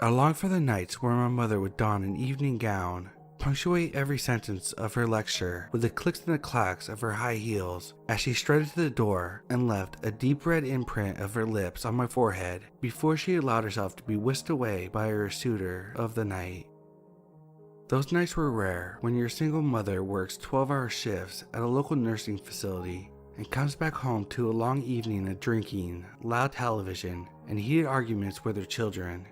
I longed for the nights where my mother would don an evening gown, punctuate every sentence of her lecture with the clicks and the clacks of her high heels as she strutted to the door and left a deep red imprint of her lips on my forehead before she allowed herself to be whisked away by her suitor of the night. Those nights were rare when your single mother works 12-hour shifts at a local nursing facility and comes back home to a long evening of drinking, loud television, and heated arguments with her children.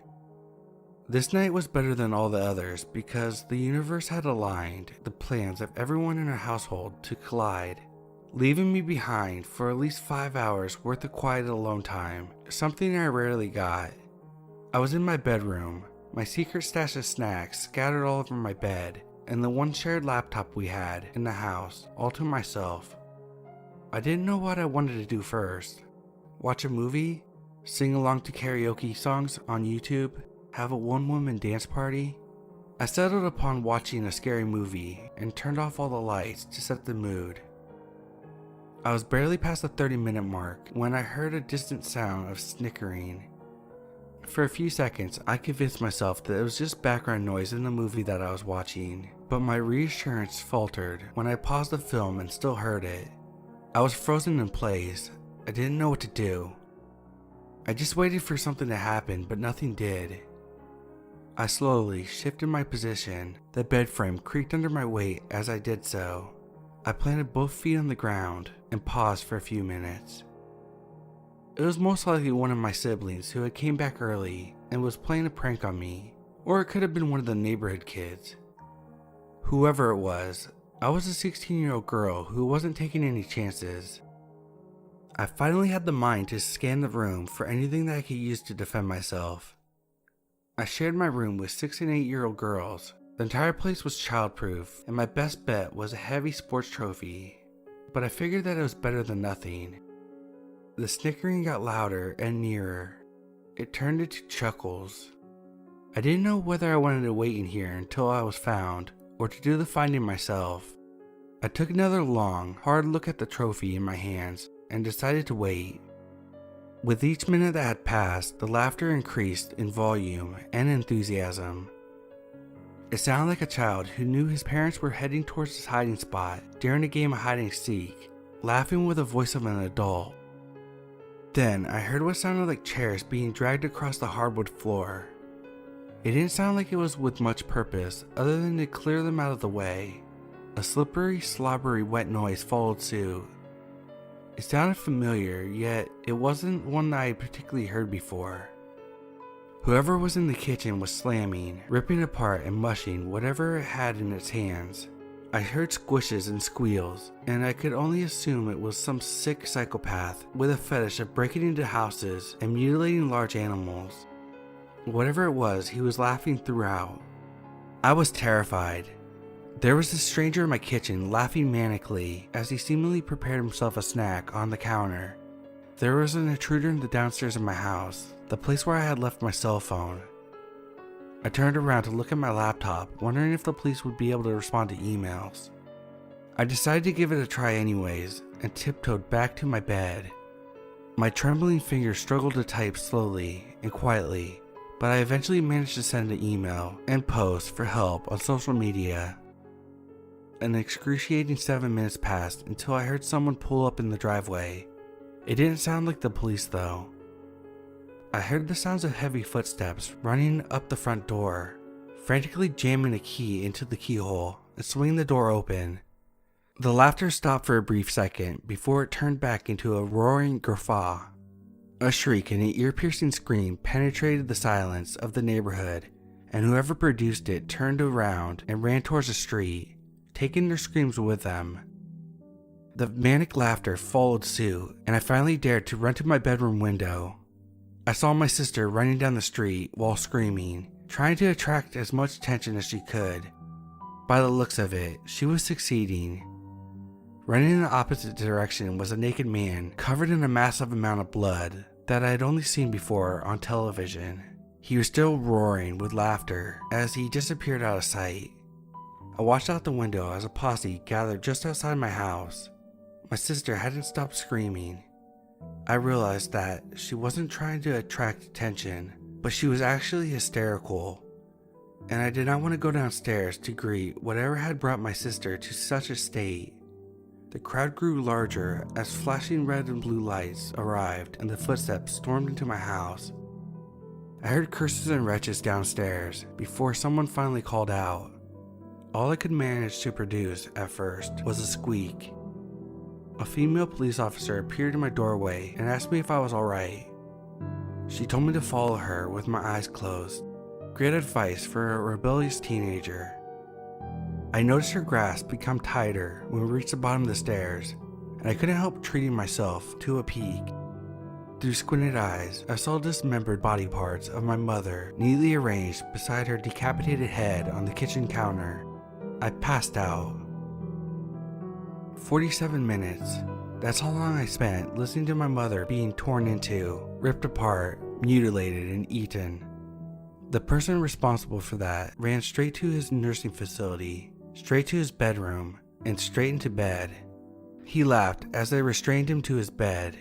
This night was better than all the others because the universe had aligned the plans of everyone in our household to collide, leaving me behind for at least 5 hours worth of quiet alone time, something I rarely got. I was in my bedroom, my secret stash of snacks scattered all over my bed, and the one shared laptop we had in the house all to myself. I didn't know what I wanted to do first. Watch a movie? Sing along to karaoke songs on YouTube? Have a one-woman dance party? I settled upon watching a scary movie and turned off all the lights to set the mood. I was barely past the 30-minute mark when I heard a distant sound of snickering. For a few seconds, I convinced myself that it was just background noise in the movie that I was watching, but my reassurance faltered when I paused the film and still heard it. I was frozen in place. I didn't know what to do. I just waited for something to happen, but nothing did. I slowly shifted my position. The bed frame creaked under my weight as I did so. I planted both feet on the ground and paused for a few minutes. It was most likely one of my siblings who had came back early and was playing a prank on me, or it could have been one of the neighborhood kids. Whoever it was, I was a 16-year-old girl who wasn't taking any chances. I finally had the mind to scan the room for anything that I could use to defend myself. I shared my room with 6 and 8-year-old girls. The entire place was childproof, and my best bet was a heavy sports trophy, but I figured that it was better than nothing. The snickering got louder and nearer. It turned into chuckles. I didn't know whether I wanted to wait in here until I was found, or to do the finding myself. I took another long, hard look at the trophy in my hands and decided to wait. With each minute that had passed, the laughter increased in volume and enthusiasm. It sounded like a child who knew his parents were heading towards his hiding spot during a game of hide and seek, laughing with the voice of an adult. Then I heard what sounded like chairs being dragged across the hardwood floor. It didn't sound like it was with much purpose other than to clear them out of the way. A slippery, slobbery, wet noise followed suit. It sounded familiar, yet it wasn't one that I had particularly heard before. Whoever was in the kitchen was slamming, ripping apart and mushing whatever it had in its hands. I heard squishes and squeals, and I could only assume it was some sick psychopath with a fetish of breaking into houses and mutilating large animals. Whatever it was, he was laughing throughout. I was terrified. There was this stranger in my kitchen laughing manically as he seemingly prepared himself a snack on the counter. There was an intruder in the downstairs of my house, the place where I had left my cell phone. I turned around to look at my laptop, wondering if the police would be able to respond to emails. I decided to give it a try anyways, and tiptoed back to my bed. My trembling fingers struggled to type slowly and quietly, but I eventually managed to send an email and post for help on social media. An excruciating 7 minutes passed until I heard someone pull up in the driveway. It didn't sound like the police though. I heard the sounds of heavy footsteps running up the front door, frantically jamming a key into the keyhole and swinging the door open. The laughter stopped for a brief second before it turned back into a roaring guffaw. A shriek and an ear-piercing scream penetrated the silence of the neighborhood, and whoever produced it turned around and ran towards the street, taking their screams with them. The manic laughter followed suit, and I finally dared to run to my bedroom window. I saw my sister running down the street while screaming, trying to attract as much attention as she could. By the looks of it, she was succeeding. Running in the opposite direction was a naked man covered in a massive amount of blood that I had only seen before on television. He was still roaring with laughter as he disappeared out of sight. I watched out the window as a posse gathered just outside my house. My sister hadn't stopped screaming. I realized that she wasn't trying to attract attention, but she was actually hysterical, and I did not want to go downstairs to greet whatever had brought my sister to such a state. The crowd grew larger as flashing red and blue lights arrived and the footsteps stormed into my house. I heard curses and wretches downstairs before someone finally called out. All I could manage to produce at first was a squeak. A female police officer appeared in my doorway and asked me if I was alright. She told me to follow her with my eyes closed. Great advice for a rebellious teenager. I noticed her grasp become tighter when we reached the bottom of the stairs, and I couldn't help treating myself to a peek. Through squinted eyes, I saw dismembered body parts of my mother neatly arranged beside her decapitated head on the kitchen counter. I passed out. 47 minutes. That's how long I spent listening to my mother being torn into, ripped apart, mutilated, and eaten. The person responsible for that ran straight to his nursing facility, straight to his bedroom, and straight into bed. He laughed as they restrained him to his bed.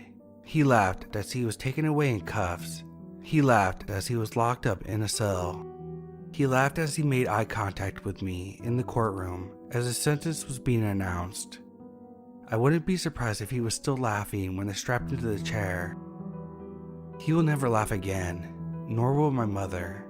He laughed as he was taken away in cuffs. He laughed as he was locked up in a cell. He laughed as he made eye contact with me in the courtroom as his sentence was being announced. I wouldn't be surprised if he was still laughing when they strapped him to the chair. He will never laugh again, nor will my mother.